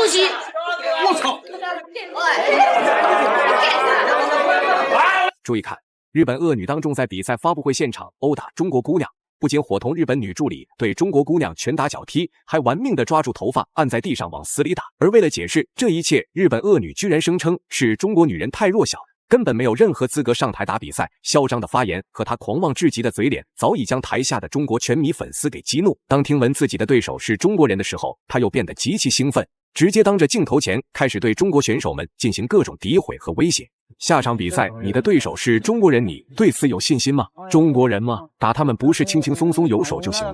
西！我操！注意看，日本恶女当众在比赛发布会现场殴打中国姑娘，不仅伙同日本女助理对中国姑娘拳打脚踢，还玩命地抓住头发按在地上往死里打。而为了解释这一切，日本恶女居然声称是中国女人太弱小，根本没有任何资格上台打比赛。嚣张的发言和她狂妄至极的嘴脸，早已将台下的中国拳迷粉丝给激怒。当听闻自己的对手是中国人的时候，她又变得极其兴奋，直接当着镜头前开始对中国选手们进行各种诋毁和威胁。下场比赛你的对手是中国人，你对此有信心吗？中国人吗？打他们不是轻轻松松有手就行了。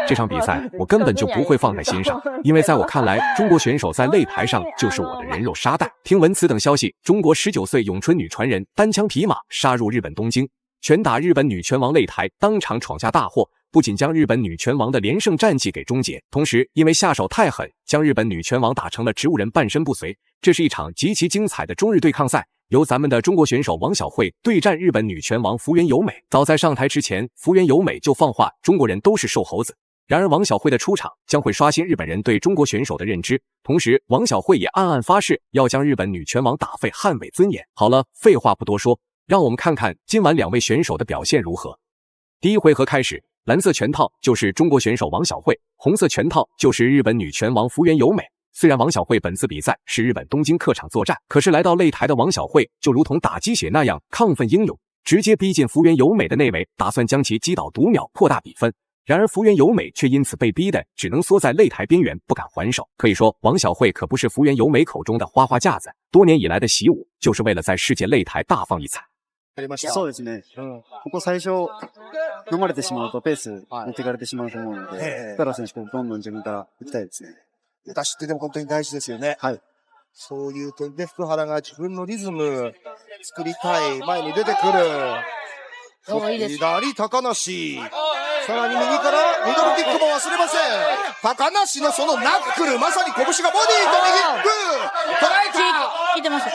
这场比赛我根本就不会放在心上，因为在我看来，中国选手在擂台上就是我的人肉沙袋。听闻此等消息，中国19岁咏春女传人单枪匹马杀入日本东京，拳打日本女拳王擂台，当场闯下大祸。不仅将日本女拳王的连胜战绩给终结，同时因为下手太狠，将日本女拳王打成了植物人，半身不遂。这是一场极其精彩的中日对抗赛，由咱们的中国选手王晓慧对战日本女拳王福原由美。早在上台之前，福原由美就放话中国人都是瘦猴子。然而王晓慧的出场将会刷新日本人对中国选手的认知，同时王晓慧也暗暗发誓要将日本女拳王打废，捍卫尊严。好了，废话不多说，让我们看看今晚两位选手的表现如何。第一回合开始，蓝色拳套就是中国选手王晓慧，红色拳套就是日本女拳王福原由美。虽然王晓慧本次比赛是日本东京客场作战，可是来到擂台的王晓慧就如同打鸡血那样亢奋英勇，直接逼近福原由美的内围，打算将其击倒读秒扩大比分。然而福原由美却因此被逼的只能缩在擂台边缘，不敢还手。可以说王晓慧可不是福原由美口中的花花架子，多年以来的习武就是为了在世界擂台大放异彩。そうですね。ここ最初飲まれてしまうとペース持っていかれてしまうと思うので、北原選手どんどん自分から行きたいですね。出しってでも本当に大事ですよね。はい。そういう点で福原が自分のリズム作りたい、前に出てくる。左高梨。さらに右からミドルキックも忘れません。高梨のそのナックル、まさに拳がボディーと右キック。捉えた。聞いてます。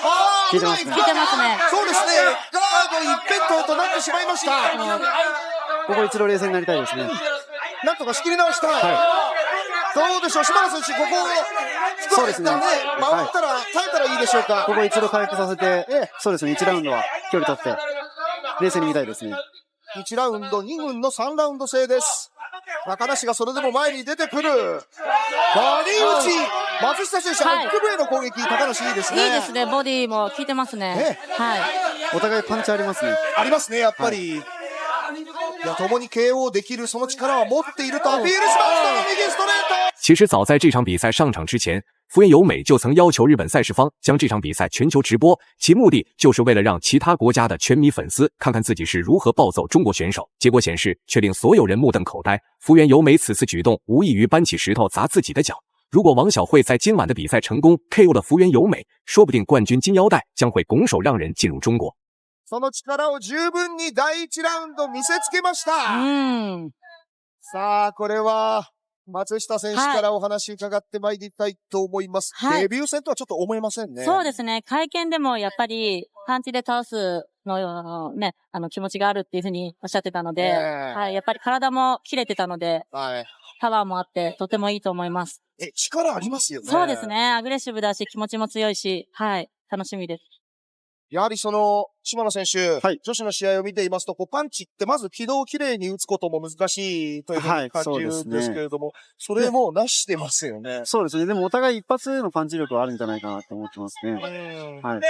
聞いてますね。聞いてますね。そうですね。ガード一辺倒となってしまいました。ここ一度冷静になりたいですね。なんとか仕切り直したい。どうでしょう、島野選手、ここをそうですね。守ったら、耐えたらいいでしょうか。ここ一度回復させて、そうですね。1ラウンドは距離取って冷静に見たいですね。1ラウンド、2分の3ラウンド制です。高梨がそれでも前に出てくる。バディ打ち。松下選手、腹部への攻撃、高梨いいですね。いいですね。ボディも効いてますね。はい。お互いパンチありますね。ありますね、やっぱり。いや、共に KO できるその力は持っているとアピールしました。右ストレート。其实早在这场比赛上场之前，福原由美就曾要求日本赛事方将这场比赛全球直播，其目的就是为了让其他国家的拳迷粉丝看看自己是如何暴揍中国选手。结果显示，却令所有人目瞪口呆。福原由美此次举动无异于搬起石头砸自己的脚。如果王晓慧在今晚的比赛成功 KO 了福原由美，说不定冠军金腰带将会拱手让人进入中国。その力を十分に第1ラウンド見せつけました。さあ、これは松下選手からお話伺ってまいりたいと思います。デビュー戦とはちょっと思えませんね。そうですね。会見でもやっぱりパンチで倒すのね、気持ちがあるっていうふうにおっしゃってたので、はい、やっぱり体も切れてたので、パワーもあってとてもいいと思います。力ありますよね。そうですね。アグレッシブだし気持ちも強いし、はい、楽しみです。やはりその、島野選手、女子の試合を見ていますと、パンチってまず軌道をきれいに打つことも難しいというふうに感じるんですけれども、それもなしてますよね。そうですね。でもお互い一発のパンチ力はあるんじゃないかなと思ってますね。はい。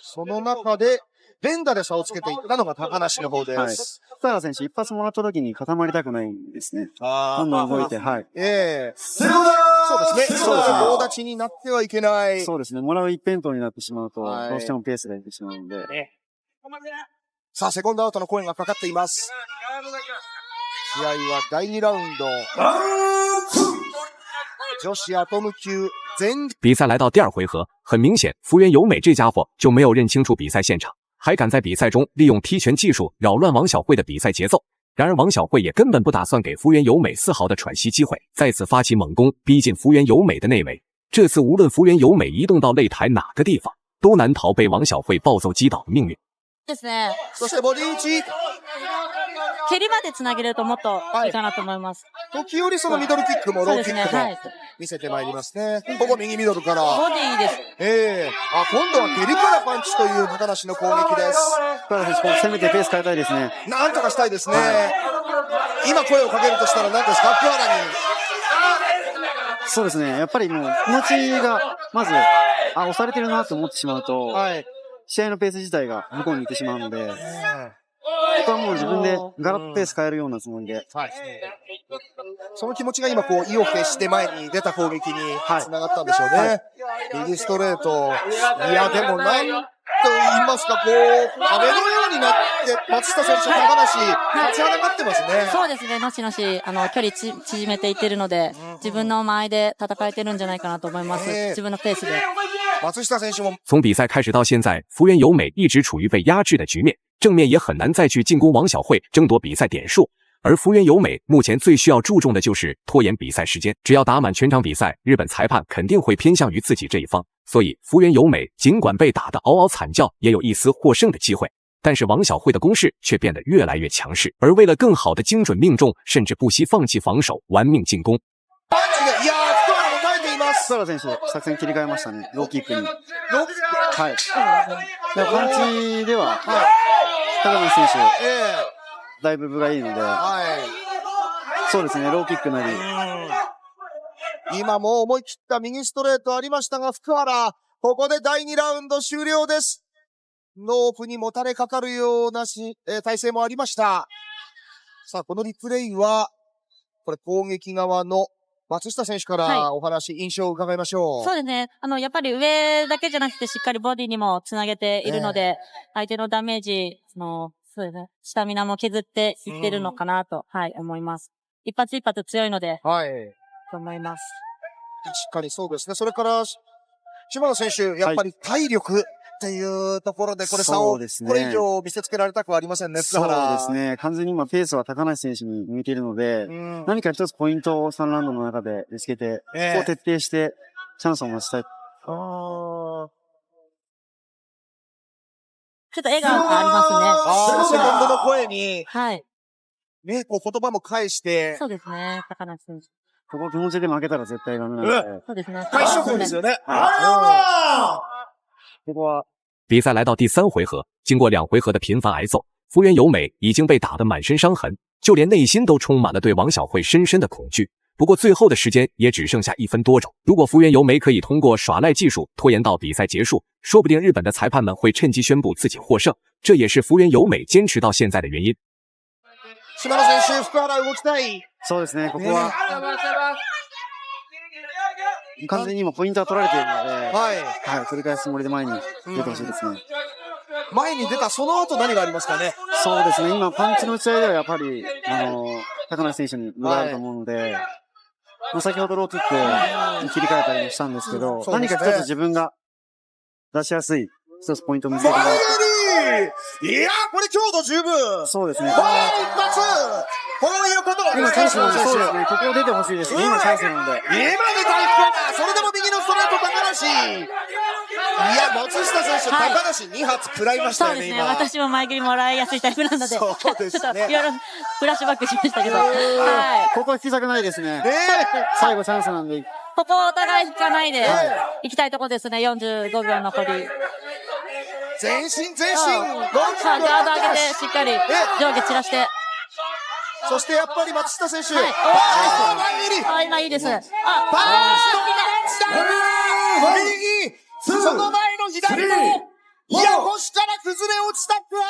その中で、連打で差をつけていったのが高梨の方です。福原選手、一発もらった時に固まりたくないんですね。どんどん動いて、はい。そうですね。そうですね。棒立ちになってはいけない。そうですね。もらう一辺倒になってしまうと、どうしてもペースが出てしまうので。さあ、セコンドアウトの声がかかっています。試合は第2ラウンド。女子アトム級全。比赛来到第二回合，很明显，福原由美这家伙就没有认清楚比赛现场，还敢在比赛中利用踢拳技术扰乱王晓慧的比赛节奏。然而王晓慧也根本不打算给福原由美丝毫的喘息机会，再次发起猛攻，逼近福原由美的内围。这次无论福原由美移动到擂台哪个地方，都难逃被王晓慧暴揍击倒的命运。ですね。そしてボディ打ち。蹴りまで繋げるともっといいかなと思います。時折そのミドルキックもローキックもはい。見せてまいりますね。ここ右ミドルから。ボディいいです。今度は蹴りからパンチという高梨の攻撃です。福原選手、こう攻めてペース変えたいですね。なんとかしたいですね。今声をかけるとしたら何ですか、福原に。そうですね。やっぱりもう気持ちが、まず、押されてるなと思ってしまうと、試合のペース自体が向こうに行ってしまうので、僕はもう自分でガラッとペース変えるようなつもりで。その気持ちが今こう意を決して前に出た攻撃につながったんでしょうね。右ストレート。いや、でもなんと言いますか、こう、壁のようになって、松下選手、高梨、立ちはだかってますね。そうですね。のしのし、距離縮めていってるので、自分の間合いで戦えてるんじゃないかなと思います。自分のペースで。松下選手も。从比赛开始到现在，福原由美一直处于被压制的局面，正面也很难再去进攻王晓慧，争夺比赛点数。而福原由美目前最需要注重的就是拖延比赛时间，只要打满全场比赛，日本裁判肯定会偏向于自己这一方。所以福原由美尽管被打得嗷嗷惨叫，也有一丝获胜的机会。但是王晓慧的攻势却变得越来越强势，而为了更好的精准命中，甚至不惜放弃防守，玩命进攻。いやー、福原も耐えています。福原選手、作戦切り替えましたね。ローキックに。はい。パンチでは、高梨選手、だいぶ分がいいので、そうですね、ローキックなり。今も思い切った右ストレートありましたが、福原、ここで第2ラウンド終了です。ロープにもたれかかるような体勢もありました。さあ、このリプレイは、これ攻撃側の松下選手からお話、印象を伺いましょう。そうですね。やっぱり上だけじゃなくてしっかりボディにもつなげているので、相手のダメージ、そうですね。スタミナも削っていってるのかなと、思います。一発一発強いので、と思います。確かにそうですね。それから、島野選手、やっぱり体力っていうところで、これ差を、これ以上見せつけられたくはありませんね、そうですね。完全に今ペースは高梨選手に向いているので、何か一つポイントを3ラウンドの中で見つけて、そこを徹底してチャンスを待ちたい。ちょっと笑顔がありますね。セコンドの声に、ね、こう言葉も返して。そうですね、高梨選手。ここ気持ちで負けたら絶対ダメなので。そうですね。快勝ですよね。ここは。比赛来到第3回合，经过2回合的频繁挨揍，福原由美已经被打得满身伤痕，就连内心都充满了对王晓慧深深的恐惧。不过最后的时间也只剩下1分多钟，如果福原由美可以通过耍赖技术拖延到比赛结束，说不定日本的裁判们会趁机宣布自己获胜，这也是福原由美坚持到现在的原因。島野選手、福原動きたい。そうですね、ここは。完全に今ポイントは取られているので、取り返すつもりで前に出てほしいですね。前に出たその後何がありますかね。そうですね、今パンチの打ち合いではやっぱり、高梨選手に無駄あると思うので、先ほどローキックに切り替えたりもしたんですけど、何か一つ自分が出しやすい一つポイントを見つけてもらって。いやー、これ強度十分。そうですね。一発こういうこと今チャンスなので、そうですね。ここを出てほしいですね。今チャンスなので。今出た福原。それでも右のストレート高梨。いや、松下選手、高梨2発食らいましたよね、そうですね。私も前蹴りもらいやすいタイプなので。そうですね。ちょっといろいろフラッシュバックしましたけど。ここは引きたくないですね。最後チャンスなんで。ここお互い引かないで、行きたいとこですね。45秒残り。前進。ガード上げて、しっかり上下散らして。そしてやっぱり松下選手。今いいです。パースト右その前の左いや、腰から崩れ落ちた福原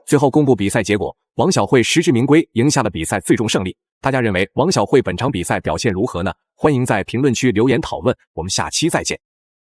最后公布比赛结果，王晓慧实至名归，赢下了比赛最终胜利。大家认为王晓慧本场比赛表现如何呢？欢迎在评论区留言讨论，我们下期再见。